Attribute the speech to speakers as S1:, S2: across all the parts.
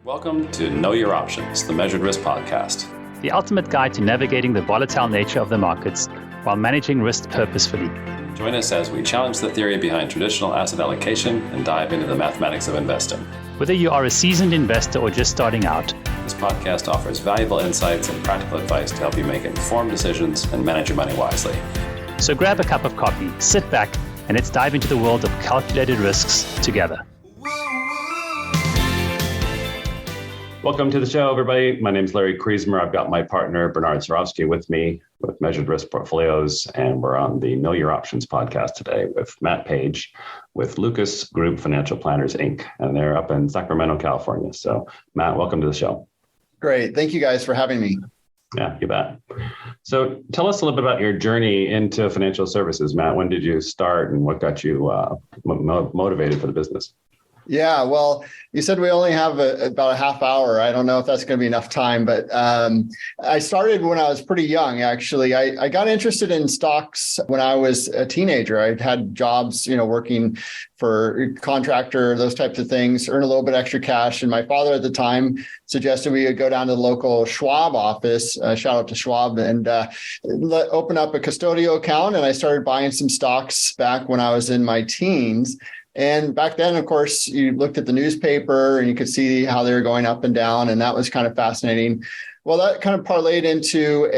S1: Welcome to Know Your Options, the Measured Risk Podcast.
S2: The ultimate guide to navigating the volatile nature of the markets while managing risk purposefully.
S1: Join us as we challenge the theory behind traditional asset allocation and dive into the mathematics of investing.
S2: Whether you are a seasoned investor or just starting out,
S1: this podcast offers valuable insights and practical advice to help you make informed decisions and manage your money wisely.
S2: So grab a cup of coffee, sit back, and let's dive into the world of calculated risks together.
S1: Welcome to the show, everybody. My name is Larry Kriesmer. I've got my partner, Bernard Surovsky, with me with Measured Risk Portfolios, and we're on the Know Your Options podcast today with Matt Page with Lucas Group Financial Planners, Inc., and they're up in Sacramento, California. So, Matt, welcome to the show.
S3: Great. Thank you guys for having me.
S1: Yeah, you bet. So tell us a little bit about your journey into financial services, Matt. When did you start and what got you motivated for the business?
S3: Yeah, well, you said we only have about a half hour. I don't know if that's going to be enough time, but I started when I was pretty young, actually. I got interested in stocks when I was a teenager. I had jobs, working for a contractor, those types of things, earn a little bit extra cash. And my father at the time suggested we would go down to the local Schwab office, shout out to Schwab, and open up a custodial account. And I started buying some stocks back when I was in my teens. And back then, of course, you looked at the newspaper and you could see how they were going up and down. And that was kind of fascinating. Well, that kind of parlayed into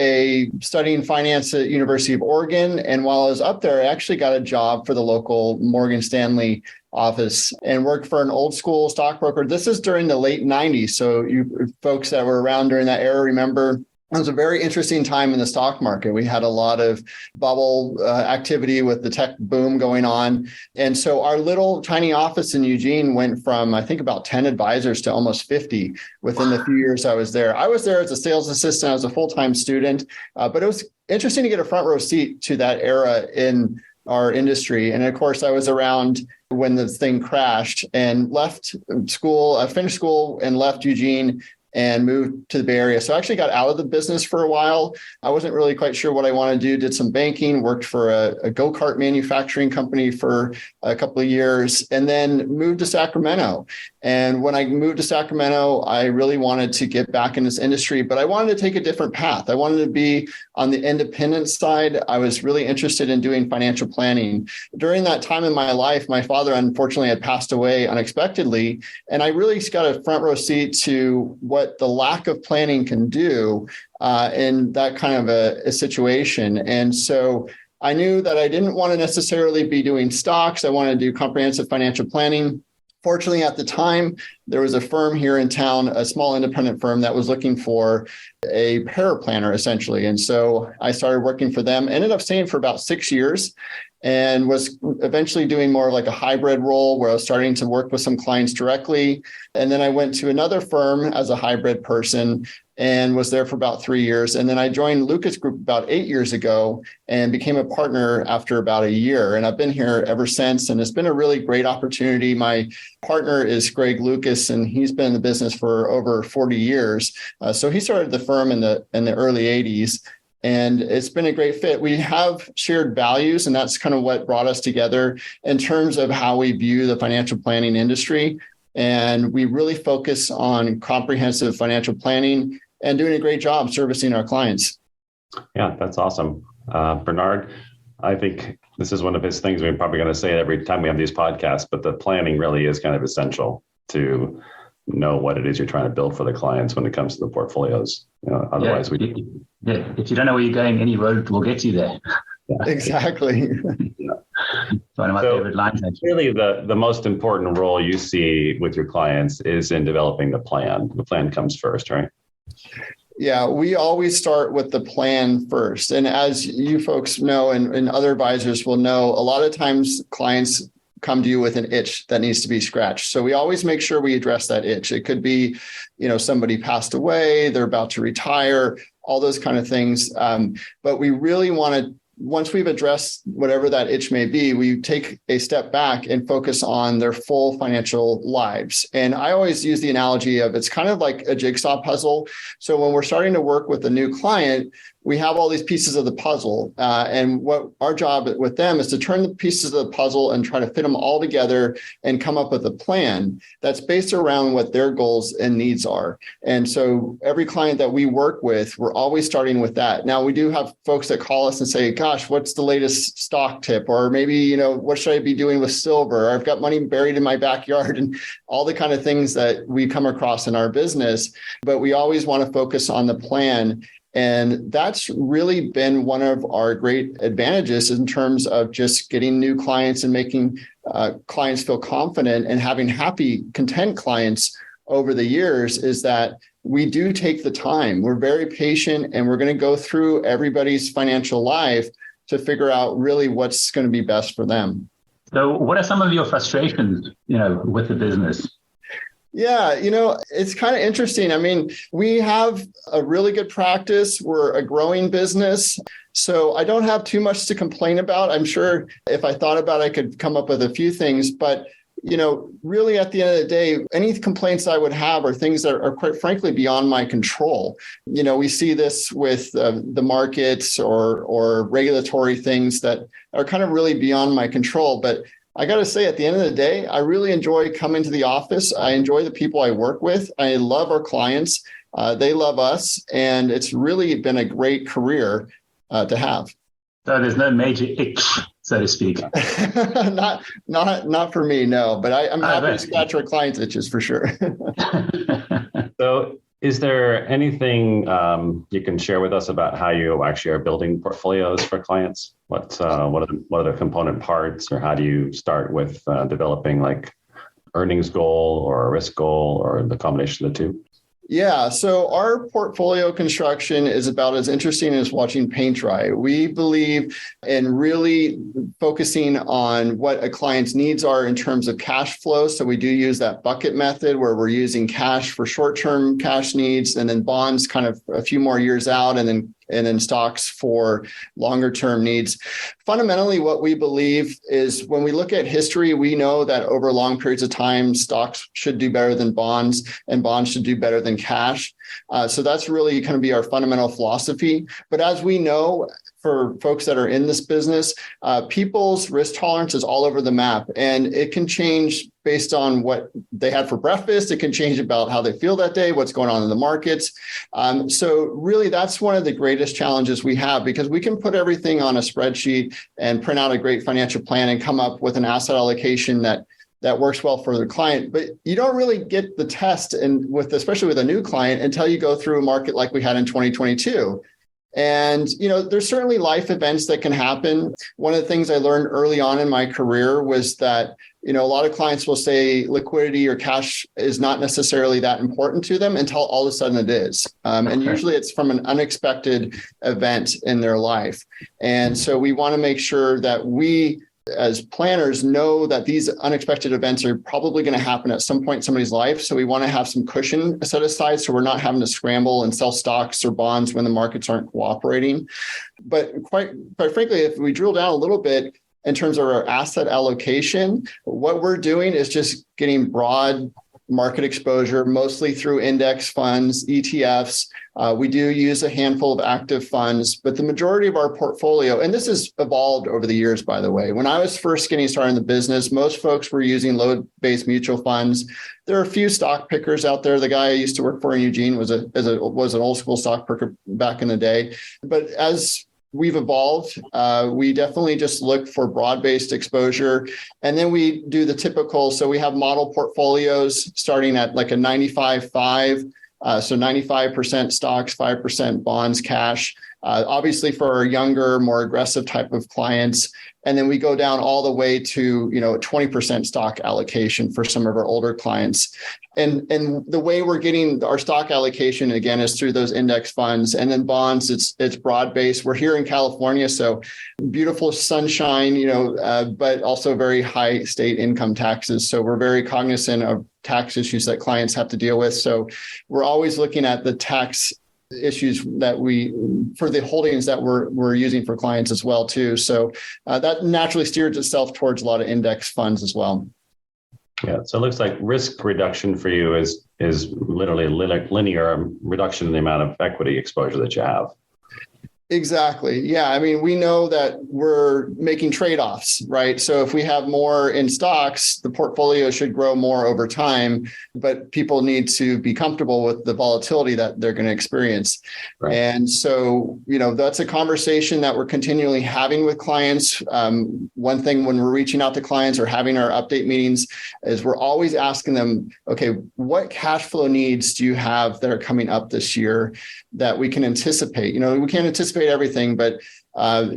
S3: studying finance at University of Oregon. And while I was up there, I actually got a job for the local Morgan Stanley office and worked for an old school stockbroker. This is during the late 90s. So you folks that were around during that era remember it was a very interesting time in the stock market. We had a lot of bubble activity with the tech boom going on. And so our little tiny office in Eugene went from, I think, about 10 advisors to almost 50 within the few years I was there. I was there as a sales assistant. I was a full-time student, but it was interesting to get a front row seat to that era in our industry. And of course, I was around when the thing crashed and left school. I finished school and left Eugene and moved to the Bay Area. So I actually got out of the business for a while. I wasn't really quite sure what I wanted to do, did some banking, worked for a go-kart manufacturing company for a couple of years, and then moved to Sacramento. And when I moved to Sacramento, I really wanted to get back in this industry, but I wanted to take a different path. I wanted to be on the independent side. I was really interested in doing financial planning. During that time in my life, my father unfortunately had passed away unexpectedly, and I really got a front row seat to what the lack of planning can do in that kind of a situation. And so I knew that I didn't want to necessarily be doing stocks. I wanted to do comprehensive financial planning. Fortunately, at the time, there was a firm here in town, a small independent firm that was looking for a paraplanner, essentially. And so I started working for them, ended up staying for about 6 years, and was eventually doing more like a hybrid role where I was starting to work with some clients directly. And then I went to another firm as a hybrid person and was there for about 3 years. And then I joined Lucas Group about 8 years ago and became a partner after about a year. And I've been here ever since. And it's been a really great opportunity. My partner is Greg Lucas, and he's been in the business for over 40 years. So he started the firm in the early 80s. And it's been a great fit. We have shared values, and that's kind of what brought us together in terms of how we view the financial planning industry. And we really focus on comprehensive financial planning and doing a great job servicing our clients.
S1: Yeah, that's awesome. Bernard, I think this is one of his things. We're probably going to say it every time we have these podcasts, but the planning really is kind of essential to know what it is you're trying to build for the clients when it comes to the portfolios. Otherwise,
S4: if you don't know where you're going, any road will get you there.
S3: Yeah. Exactly.
S4: One of my favorite lines.
S1: Really, the most important role you see with your clients is in developing the plan. The plan comes first, right?
S3: Yeah, we always start with the plan first. And as you folks know, and other advisors will know, a lot of times clients come to you with an itch that needs to be scratched. So we always make sure we address that itch. It could be, somebody passed away, they're about to retire, all those kind of things. But we really want to, once we've addressed whatever that itch may be, we take a step back and focus on their full financial lives. And I always use the analogy of it's kind of like a jigsaw puzzle. So when we're starting to work with a new client, we have all these pieces of the puzzle. And what our job with them is to turn the pieces of the puzzle and try to fit them all together and come up with a plan that's based around what their goals and needs are. And so every client that we work with, we're always starting with that. Now, we do have folks that call us and say, gosh, what's the latest stock tip? Or maybe, what should I be doing with silver? Or I've got money buried in my backyard, and all the kind of things that we come across in our business. But we always want to focus on the plan. And that's really been one of our great advantages in terms of just getting new clients and making clients feel confident and having happy, content clients over the years, is that we do take the time. We're very patient, and we're going to go through everybody's financial life to figure out really what's going to be best for them.
S4: So what are some of your frustrations, with the business?
S3: Yeah, it's kind of interesting. I mean, we have a really good practice. We're a growing business. So I don't have too much to complain about. I'm sure if I thought about it, I could come up with a few things. But, really at the end of the day, any complaints I would have are things that are quite frankly beyond my control. We see this with the markets or regulatory things that are kind of really beyond my control. But I got to say, at the end of the day, I really enjoy coming to the office. I enjoy the people I work with. I love our clients. They love us. And it's really been a great career to have.
S4: So there's no major itch, so to speak.
S3: Not for me, no. But I'm happy to scratch our clients' itches for sure.
S1: So is there anything you can share with us about how you actually are building portfolios for clients? What are the component parts, or how do you start with developing like earnings goal or a risk goal, or the combination of the two?
S3: Yeah, so our portfolio construction is about as interesting as watching paint dry. We believe in really focusing on what a client's needs are in terms of cash flow. So we do use that bucket method where we're using cash for short-term cash needs, and then bonds kind of a few more years out, and then stocks for longer term needs. Fundamentally, what we believe is when we look at history, we know that over long periods of time, stocks should do better than bonds, and bonds should do better than cash. So that's really going to be our fundamental philosophy. But as we know, for folks that are in this business, people's risk tolerance is all over the map, and it can change based on what they had for breakfast. It can change about how they feel that day, what's going on in the markets. So really, that's one of the greatest challenges we have, because we can put everything on a spreadsheet and print out a great financial plan and come up with an asset allocation that works well for the client. But you don't really get the test, and especially with a new client, until you go through a market like we had in 2022. And, there's certainly life events that can happen. One of the things I learned early on in my career was that, a lot of clients will say liquidity or cash is not necessarily that important to them until all of a sudden it is. And usually it's from an unexpected event in their life. And so we want to make sure that we, as planners, know that these unexpected events are probably going to happen at some point in somebody's life. So we want to have some cushion set aside, so we're not having to scramble and sell stocks or bonds when the markets aren't cooperating. But quite frankly, if we drill down a little bit in terms of our asset allocation, what we're doing is just getting broad market exposure, mostly through index funds, ETFs. We do use a handful of active funds, but the majority of our portfolio, and this has evolved over the years, by the way. When I was first getting started in the business, most folks were using load-based mutual funds. There are a few stock pickers out there. The guy I used to work for in Eugene was an old school stock picker back in the day. But as we've evolved, we definitely just look for broad-based exposure. And then we do the typical. So we have model portfolios starting at like a 95-5. So 95% stocks, 5% bonds, cash, obviously for our younger, more aggressive type of clients. And then we go down all the way to, 20% stock allocation for some of our older clients. And the way we're getting our stock allocation, again, is through those index funds. And then bonds, it's broad-based. We're here in California, so beautiful sunshine, but also very high state income taxes. So we're very cognizant of tax issues that clients have to deal with. So we're always looking at the tax issues that for the holdings that we're using for clients as well too. So that naturally steers itself towards a lot of index funds as well.
S1: Yeah, so it looks like risk reduction for you is literally linear reduction in the amount of equity exposure that you have.
S3: Exactly. Yeah. I mean, we know that we're making trade-offs, right? So if we have more in stocks, the portfolio should grow more over time, but people need to be comfortable with the volatility that they're going to experience. Right. And so, that's a conversation that we're continually having with clients. One thing when we're reaching out to clients or having our update meetings is we're always asking them, okay, what cash flow needs do you have that are coming up this year that we can anticipate? We can't anticipate everything, but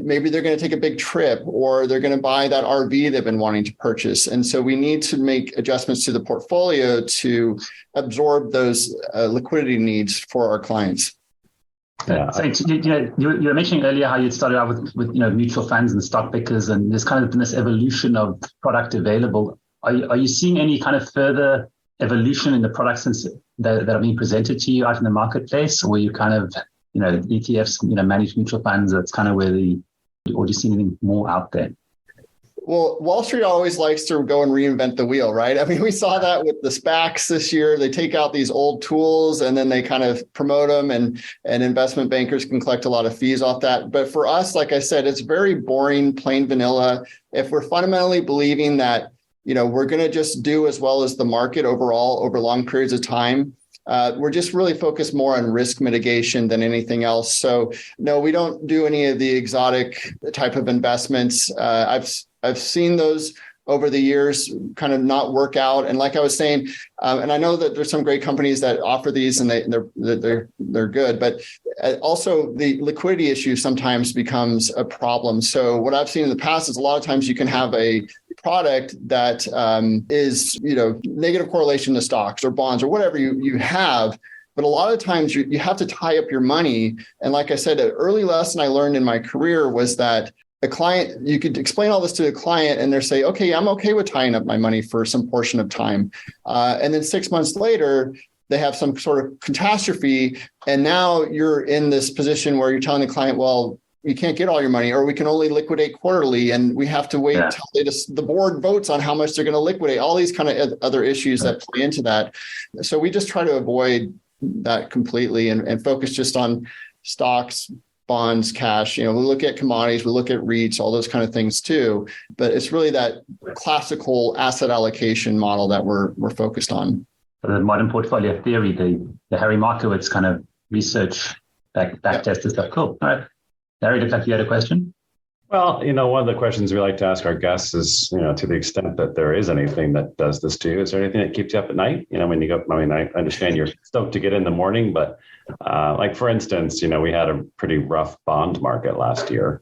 S3: maybe they're going to take a big trip or they're going to buy that RV they've been wanting to purchase. And so we need to make adjustments to the portfolio to absorb those liquidity needs for our clients.
S4: Yeah. So you were mentioning earlier how you started out with mutual funds and stock pickers, and there's kind of been this evolution of product available. Are you seeing any kind of further evolution in the products that are being presented to you out in the marketplace, or you kind of ETFs, managed mutual funds, that's kind of or do you see anything more out there?
S3: Well, Wall Street always likes to go and reinvent the wheel, right? I mean, we saw that with the SPACs this year. They take out these old tools and then they kind of promote them, and investment bankers can collect a lot of fees off that. But for us, like I said, it's very boring, plain vanilla. If we're fundamentally believing that, we're going to just do as well as the market overall over long periods of time, we're just really focused more on risk mitigation than anything else. So no, we don't do any of the exotic type of investments. I've seen those over the years kind of not work out. And like I was saying, and I know that there's some great companies that offer these and they're good, but also the liquidity issue sometimes becomes a problem. So what I've seen in the past is a lot of times you can have a product that is, negative correlation to stocks or bonds or whatever you have. But a lot of times you have to tie up your money. And like I said, an early lesson I learned in my career was that a client, you could explain all this to a client and they're say, okay, I'm okay with tying up my money for some portion of time. And then 6 months later, they have some sort of catastrophe. And now you're in this position where you're telling the client, well, you can't get all your money, or we can only liquidate quarterly and we have to wait till the board votes on how much they're going to liquidate, all these kind of other issues that play into that. So we just try to avoid that completely and focus just on stocks, bonds, cash. We look at commodities, we look at REITs, all those kind of things too. But it's really that classical asset allocation model that we're focused on.
S4: The modern portfolio theory, the Harry Markowitz kind of research back tested stuff. Cool. All right. Larry, looks like you had a question.
S1: Well, one of the questions we like to ask our guests is, to the extent that there is anything that does this to you, is there anything that keeps you up at night? When you go, I understand you're stoked to get in the morning, but like for instance, we had a pretty rough bond market last year,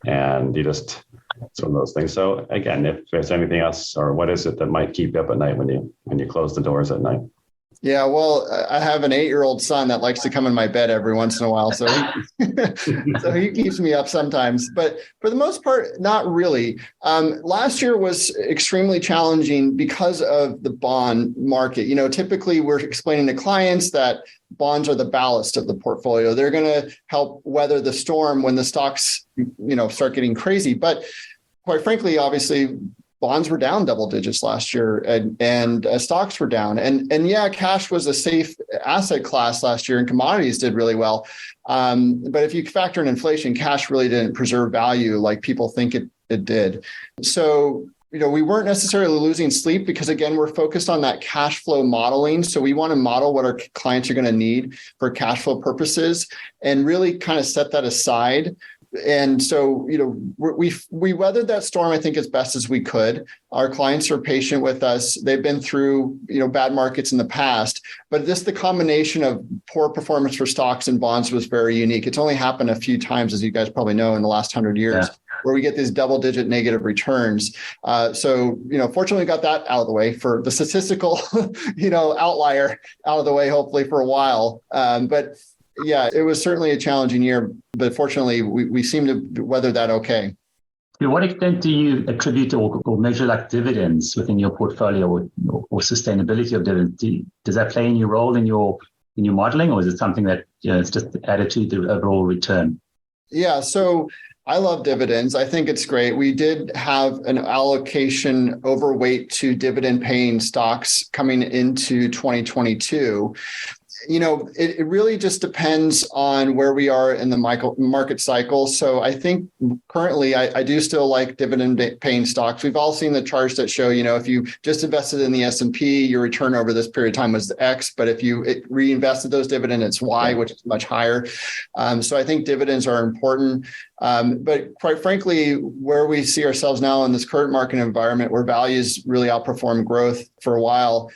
S1: and it's one of those things. So again, if there's anything else, or what is it that might keep you up at night when you close the doors at night?
S3: Yeah, well, I have an 8-year-old son that likes to come in my bed every once in a while. So he keeps me up sometimes. But for the most part, not really. Last year was extremely challenging because of the bond market. Typically we're explaining to clients that bonds are the ballast of the portfolio. They're going to help weather the storm when the stocks, start getting crazy. But quite frankly, obviously, bonds were down double digits last year, and stocks were down. And yeah, cash was a safe asset class last year, and commodities did really well. But if you factor in inflation, cash really didn't preserve value like people think it did. So, we weren't necessarily losing sleep because, again, we're focused on that cash flow modeling. So we want to model what our clients are going to need for cash flow purposes and really kind of set that aside. And so, we weathered that storm, I think, as best as we could. Our clients are patient with us. They've been through, bad markets in the past, but the combination of poor performance for stocks and bonds was very unique. It's only happened a few times, as you guys probably know, in the last 100 years, where we get these double-digit negative returns. So, fortunately, we got that out of the way for the statistical, outlier out of the way, hopefully for a while. But yeah, it was certainly a challenging year, but fortunately, we seem to weather that okay.
S4: To what extent do you attribute or measure like dividends within your portfolio or sustainability of dividends? Does that play any role in your modeling, or is it something that it's just added to the overall return?
S3: Yeah, so I love dividends. I think it's great. We did have an allocation overweight to dividend paying stocks coming into 2022. It really just depends on where we are in the market cycle. So I think currently I do still like dividend paying stocks. We've all seen the charts that show, if you just invested in the S&P, your return over this period of time was X, but if you reinvested those dividends, it's Y, which is much higher. So I think dividends are important. But quite frankly, where we see ourselves now in this current market environment where values really outperform growth for a while,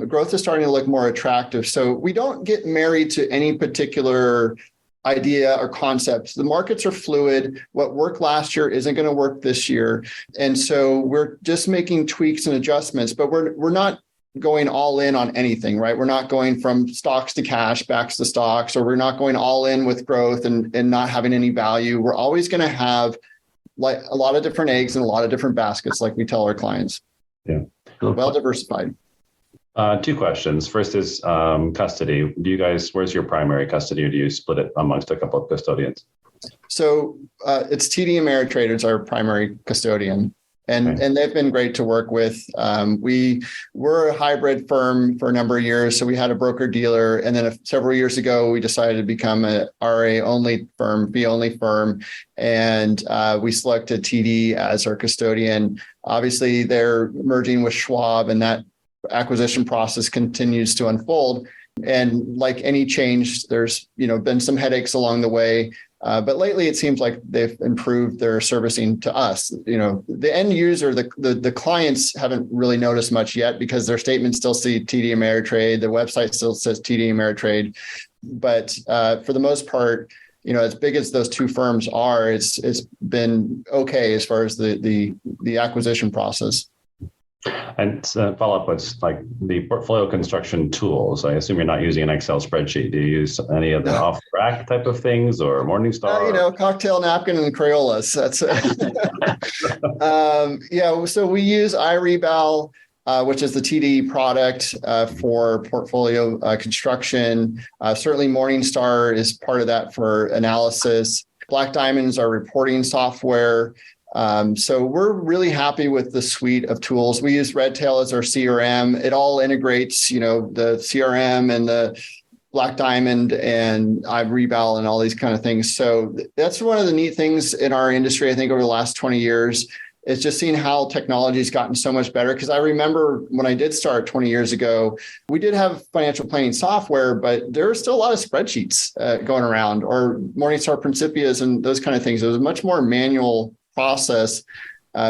S3: growth is starting to look more attractive. So we don't get married to any particular idea or concept. The markets are fluid. What worked last year isn't going to work this year. And so we're just making tweaks and adjustments, but we're not going all in on anything, right? We're not going from stocks to cash, backs to stocks, or we're not going all in with growth and not having any value. We're always going to have like a lot of different eggs in a lot of different baskets, like we tell our clients.
S1: Yeah.
S3: Well diversified.
S1: Two questions. First is custody. Where's your primary custody, or do you split it amongst a couple of custodians?
S3: So it's TD Ameritrade is our primary custodian. And they've been great to work with. We were a hybrid firm for a number of years. So we had a broker dealer. And then several years ago, we decided to become a RA only firm, fee only firm. And we selected TD as our custodian. Obviously, they're merging with Schwab, and that acquisition process continues to unfold. And like any change, there's been some headaches along the way. But lately, it seems like they've improved their servicing to us. The end user, the clients haven't really noticed much yet because their statements still see TD Ameritrade. The website still says TD Ameritrade. But for the most part, as big as those two firms are, it's been okay as far as the acquisition process.
S1: And follow up with like the portfolio construction tools. I assume you're not using an Excel spreadsheet. Do you use any of the off-rack type of things or Morningstar?
S3: Cocktail napkin and Crayolas. That's So we use iRebal, which is the TD product for portfolio construction. Certainly Morningstar is part of that for analysis. Black Diamond is our reporting software. So we're really happy with the suite of tools. We use Redtail as our CRM. It all integrates, the CRM and the Black Diamond and iRebal and all these kind of things. So that's one of the neat things in our industry, I think, over the last 20 years. It's just seeing how technology has gotten so much better. Because I remember when I did start 20 years ago, we did have financial planning software, but there were still a lot of spreadsheets going around, or Morningstar Principias and those kind of things. It was a much more manual process,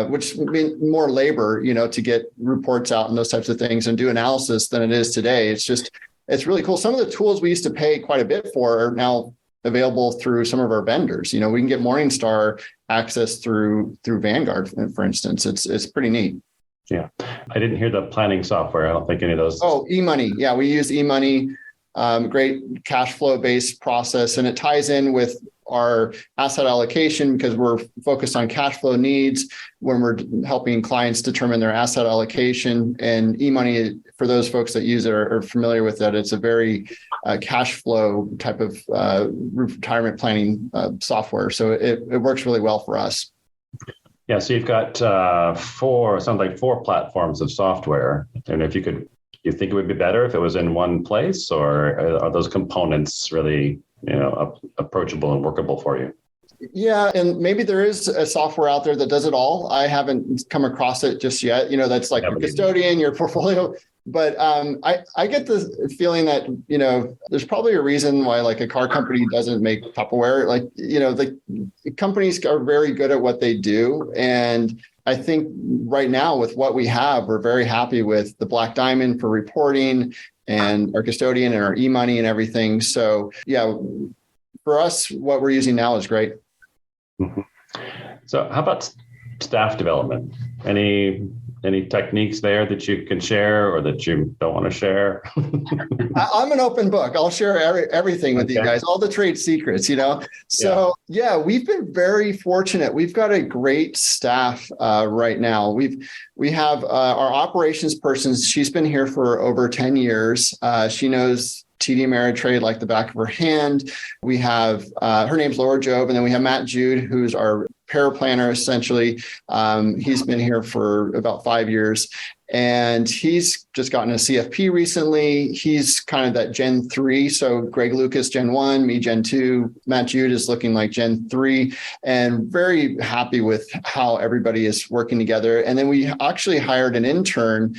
S3: which means more labor, to get reports out and those types of things and do analysis than it is today. It's really cool. Some of the tools we used to pay quite a bit for are now available through some of our vendors. We can get Morningstar access through Vanguard, for instance. It's pretty neat.
S1: Yeah. I didn't hear the planning software. I don't think any of those.
S3: Oh, eMoney. Yeah, we use eMoney. Great cash flow based process. And it ties in with our asset allocation because we're focused on cash flow needs when we're helping clients determine their asset allocation. And eMoney, for those folks that use it or are familiar with that, it's a very cash flow type of retirement planning software. So it works really well for us.
S1: Yeah. So you've got four platforms of software. And if you think it would be better if it was in one place, or are those components really approachable and workable for you?
S3: Yeah. And maybe there is a software out there that does it all. I haven't come across it just yet. That's like your custodian, your portfolio. But I get the feeling that, there's probably a reason why like a car company doesn't make Tupperware. Like, the companies are very good at what they do. And I think right now with what we have, we're very happy with the Black Diamond for reporting and our custodian and our eMoney and everything. So yeah, for us, what we're using now is great.
S1: Mm-hmm. So how about staff development? Any techniques there that you can share or that you don't want to share?
S3: I'm an open book. I'll share everything with you guys, all the trade secrets, So yeah, we've been very fortunate. We've got a great staff right now. We have our operations person. She's been here for over 10 years. She knows TD Ameritrade like the back of her hand. We have, her name's Laura Jobe, and then we have Matt Jude, who's our paraplanner, essentially. He's been here for about 5 years. And he's just gotten a CFP recently. He's kind of that Gen 3. So Greg Lucas, Gen 1, me, Gen 2. Matt Jude is looking like Gen 3, and very happy with how everybody is working together. And then we actually hired an intern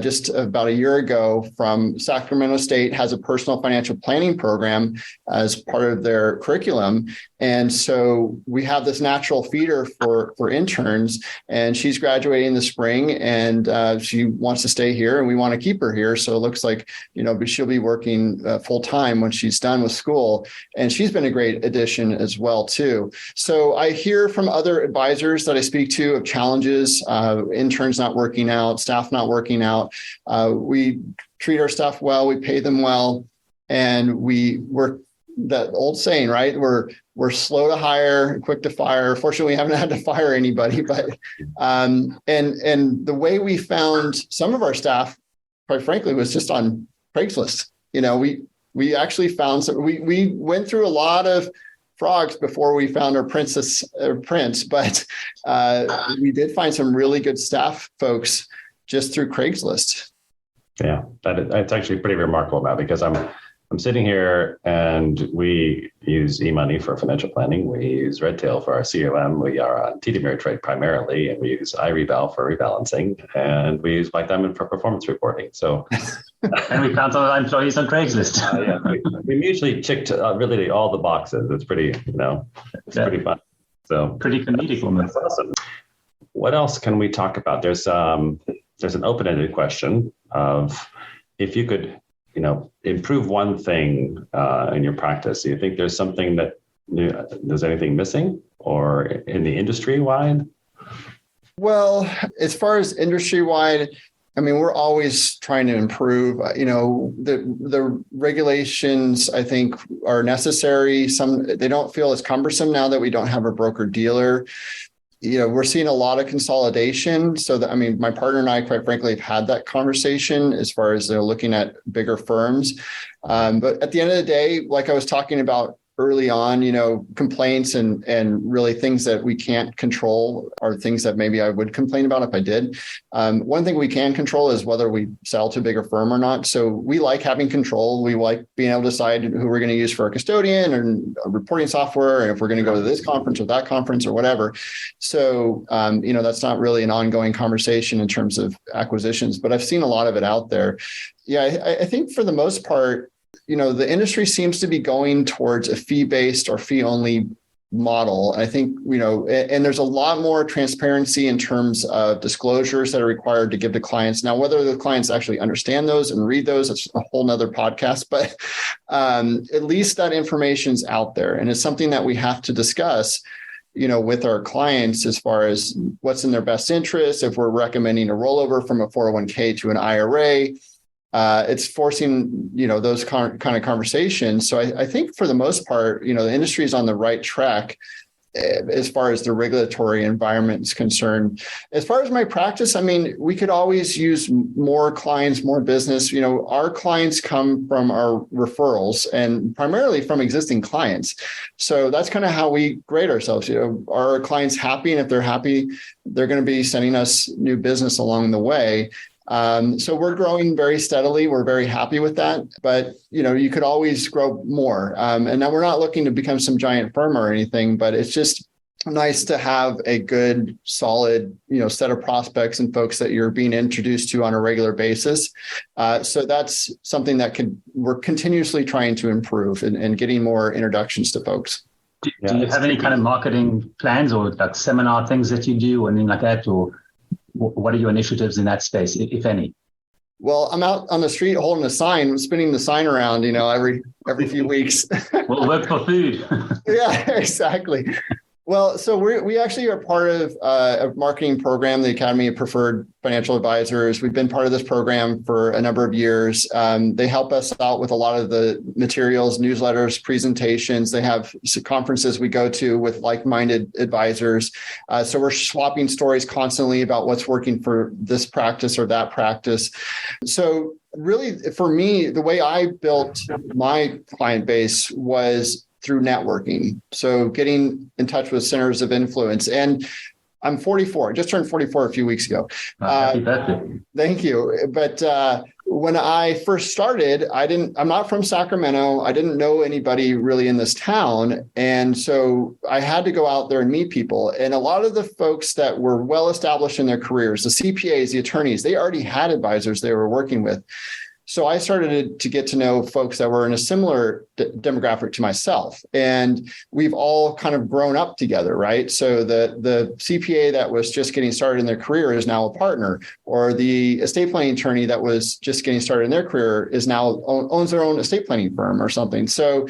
S3: just about a year ago from Sacramento State, has a personal financial planning program as part of their curriculum. And so we have this natural feeder for interns, and she's graduating this spring, and she wants to stay here, and we want to keep her here. So it looks like, but she'll be working full time when she's done with school. And she's been a great addition as well, too. So I hear from other advisors that I speak to of challenges, interns not working out, staff not working out. We treat our staff well, we pay them well, and we're that old saying, right? We're slow to hire, quick to fire. Fortunately, we haven't had to fire anybody, but and the way we found some of our staff, quite frankly, was just on Craigslist. We actually found some. We went through a lot of frogs before we found our prince, but we did find some really good staff folks just through Craigslist.
S1: Yeah, that's actually pretty remarkable, Matt, because I'm sitting here and we use eMoney for financial planning. We use Redtail for our CRM. We are on TD Ameritrade primarily, and we use iReval for rebalancing, and we use Black Diamond for performance reporting. So,
S4: and we count on our employees on Craigslist.
S1: We mutually checked really all the boxes. It's pretty, pretty fun. So
S4: pretty comedic almost.
S1: That's awesome. What else can we talk about? There's an open-ended question of if you could improve one thing in your practice. Do you think there's something that there's anything missing, or in the industry wide?
S3: Well, as far as industry wide, we're always trying to improve. The regulations, I think, are necessary. They don't feel as cumbersome now that we don't have a broker dealer. We're seeing a lot of consolidation. So that, my partner and I, quite frankly, have had that conversation as far as they're looking at bigger firms. But at the end of the day, like I was talking about early on, complaints and really things that we can't control are things that maybe I would complain about if I did. One thing we can control is whether we sell to a bigger firm or not. So we like having control. We like being able to decide who we're going to use for a custodian and a reporting software, and if we're going to go to this conference or that conference or whatever. So, that's not really an ongoing conversation in terms of acquisitions, but I've seen a lot of it out there. Yeah, I think for the most part, the industry seems to be going towards a fee-based or fee-only model. I think, and there's a lot more transparency in terms of disclosures that are required to give to clients. Now, whether the clients actually understand those and read those, it's a whole nother podcast, but at least that information's out there. And it's something that we have to discuss, with our clients as far as what's in their best interest. If we're recommending a rollover from a 401k to an IRA, it's forcing, those kind of conversations. So I think for the most part, the industry is on the right track as far as the regulatory environment is concerned. As far as my practice, we could always use more clients, more business. Our clients come from our referrals and primarily from existing clients. So that's kind of how we grade ourselves. Are our clients happy? And if they're happy, they're going to be sending us new business along the way. So we're growing very steadily. We're very happy with that, but you could always grow more. And now we're not looking to become some giant firm or anything, but it's just nice to have a good, solid, set of prospects and folks that you're being introduced to on a regular basis. So that's something that we're continuously trying to improve and getting more introductions to folks.
S4: Do you have any kind of marketing plans or like seminar things that you do or anything like that, or what are your initiatives in that space, if any?
S3: Well, I'm out on the street holding a sign, spinning the sign around, every few weeks.
S4: We'll work for food.
S3: Yeah, exactly. Well, so we actually are part of a marketing program, the Academy of Preferred Financial Advisors. We've been part of this program for a number of years. They help us out with a lot of the materials, newsletters, presentations. They have conferences we go to with like-minded advisors. So we're swapping stories constantly about what's working for this practice or that practice. So really, for me, the way I built my client base was through networking. So getting in touch with centers of influence. And I'm 44. I just turned 44 a few weeks ago.
S4: Happy birthday.
S3: Thank you. But when I first started, I'm not from Sacramento. I didn't know anybody really in this town. And so I had to go out there and meet people. And a lot of the folks that were well established in their careers, the CPAs, the attorneys, they already had advisors they were working with. So I started to get to know folks that were in a similar demographic to myself. And we've all kind of grown up together, right? So the CPA that was just getting started in their career is now a partner, or the estate planning attorney that was just getting started in their career is now owns their own estate planning firm or something. So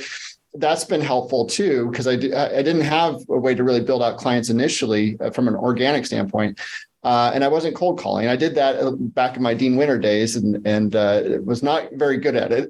S3: that's been helpful too, because I didn't have a way to really build out clients initially from an organic standpoint. And I wasn't cold calling. I did that back in my Dean Winter days and was not very good at it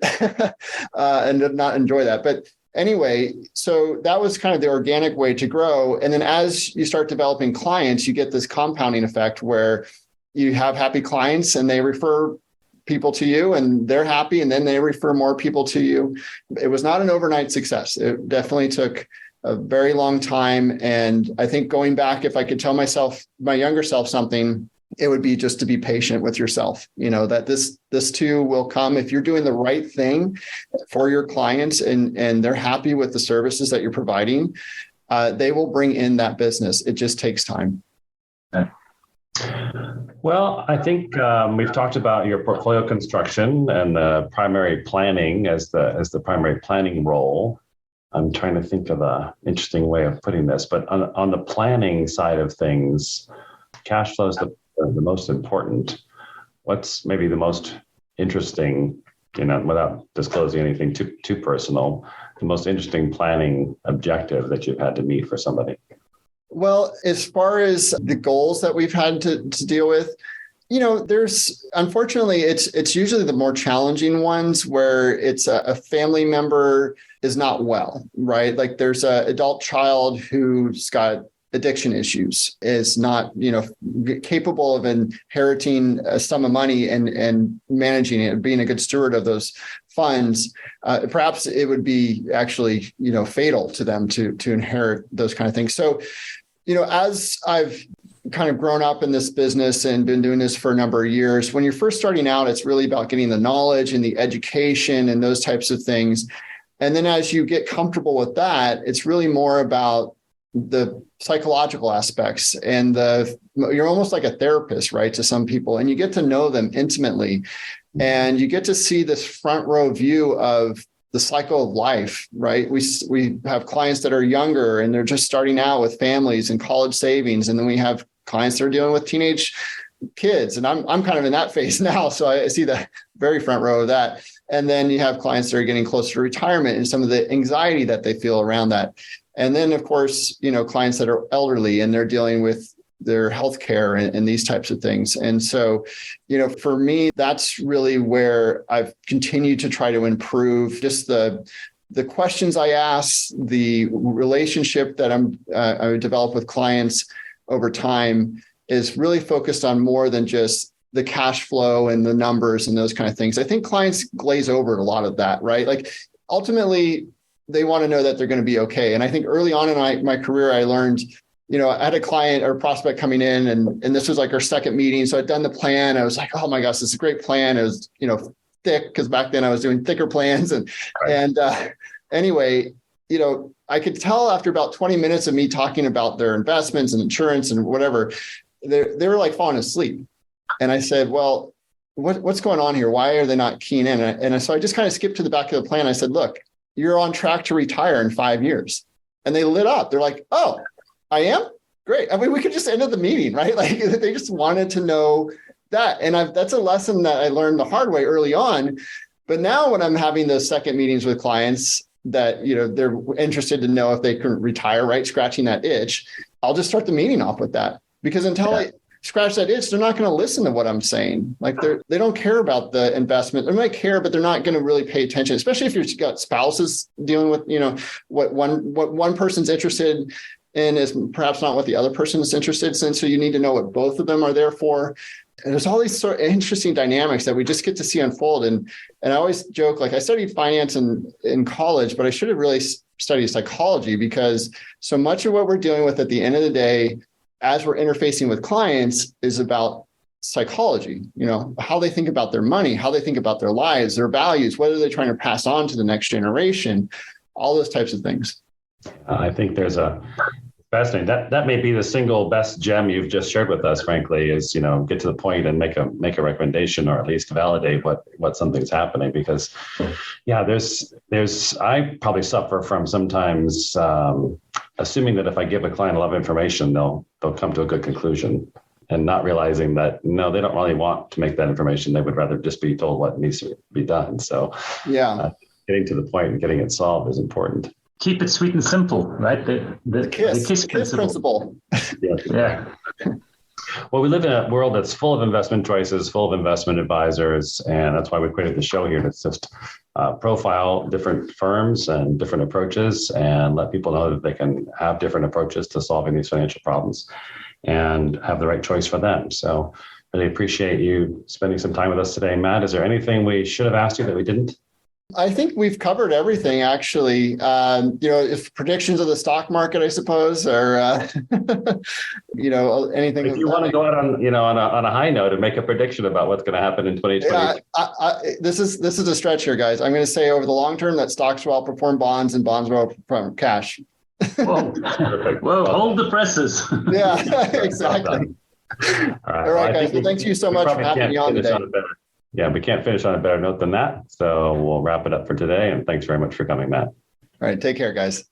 S3: and did not enjoy that. But anyway, so that was kind of the organic way to grow. And then as you start developing clients, you get this compounding effect where you have happy clients and they refer people to you and they're happy, and then they refer more people to you. It was not an overnight success. It definitely took a very long time. And I think going back, if I could tell my younger self something, it would be just to be patient with yourself, that this too will come. If you're doing the right thing for your clients and they're happy with the services that you're providing, they will bring in that business. It just takes time.
S1: Well, I think we've talked about your portfolio construction and the primary planning as the primary planning role. I'm trying to think of an interesting way of putting this, but on the planning side of things, cash flow is the most important. What's maybe the most interesting, without disclosing anything too personal, the most interesting planning objective that you've had to meet for somebody?
S3: Well, as far as the goals that we've had to deal with, unfortunately, it's usually the more challenging ones where it's a family member is not well, right? Like there's an adult child who's got addiction issues, is not, capable of inheriting a sum of money and managing it, being a good steward of those funds. Perhaps it would be actually, fatal to them to inherit those kind of things. So, as I've kind of grown up in this business and been doing this for a number of years, when you're first starting out, it's really about getting the knowledge and the education and those types of things. And then as you get comfortable with that, it's really more about the psychological aspects and you're almost like a therapist, right, to some people, and you get to know them intimately and you get to see this front row view of the cycle of life, right? We have clients that are younger and they're just starting out with families and college savings. And then we have clients that are dealing with teenage kids. And I'm kind of in that phase now. So I see the very front row of that. And then you have clients that are getting closer to retirement and some of the anxiety that they feel around that. And then, of course, clients that are elderly and they're dealing with their healthcare and these types of things. And so, for me, that's really where I've continued to try to improve just the questions I ask, the relationship that I develop with clients over time is really focused on more than just the cash flow and the numbers and those kind of things. I think clients glaze over a lot of that, right? Like ultimately, they want to know that they're going to be okay. And I think early on in my career, I learned, I had a client or prospect coming in and this was like our second meeting. So I'd done the plan. I was like, oh my gosh, this is a great plan. It was, thick because back then I was doing thicker plans. Anyway, I could tell after about 20 minutes of me talking about their investments and insurance and whatever, they were like falling asleep. And I said, well, what's going on here? Why are they not keying in? And so I just kind of skipped to the back of the plan. I said, look, you're on track to retire in 5 years. And they lit up. They're like, oh, I am? Great. I mean, we could just end the meeting, right? Like they just wanted to know that. And that's a lesson that I learned the hard way early on. But now when I'm having those second meetings with clients that, they're interested to know if they can retire, right? Scratching that itch, I'll just start the meeting off with that. Because until I scratch that itch, they're not going to listen to what I'm saying. Like they don't care about the investment. They might care, but they're not going to really pay attention, especially if you've got spouses dealing with, what one person's interested in is perhaps not what the other person is interested in. So you need to know what both of them are there for. And there's all these sort of interesting dynamics that we just get to see unfold. And I always joke, like I studied finance in college, but I should have really studied psychology because so much of what we're dealing with at the end of the day as we're interfacing with clients is about psychology, how they think about their money, how they think about their lives, their values, what are they trying to pass on to the next generation, all those types of things.
S1: I think there's a fascinating, that may be the single best gem you've just shared with us, frankly, is, get to the point and make a recommendation, or at least validate what something's happening. Because I probably suffer from sometimes assuming that if I give a client a lot of information, they'll come to a good conclusion, and not realizing that, no, they don't really want to make that information. They would rather just be told what needs to be done. So getting to the point and getting it solved is important.
S4: Keep it sweet and simple, right? The KISS
S3: principle.
S4: Yeah.
S1: Well, we live in a world that's full of investment choices, full of investment advisors, and that's why we created the show here to just profile different firms and different approaches, and let people know that they can have different approaches to solving these financial problems and have the right choice for them. So really appreciate you spending some time with us today. Matt, is there anything we should have asked you that we didn't?
S3: I think we've covered everything, actually. If predictions of the stock market, I suppose, or anything.
S1: If you want to go out on a high note and make a prediction about what's going to happen in 2020.
S3: This is a stretch here, guys. I'm going to say over the long term that stocks will outperform bonds and bonds will outperform cash.
S4: Whoa, hold the presses.
S3: Yeah, exactly. All right, guys. Well, thank you so much for having me on today.
S1: We can't finish on a better note than that. So we'll wrap it up for today. And thanks very much for coming, Matt.
S3: All right. Take care, guys.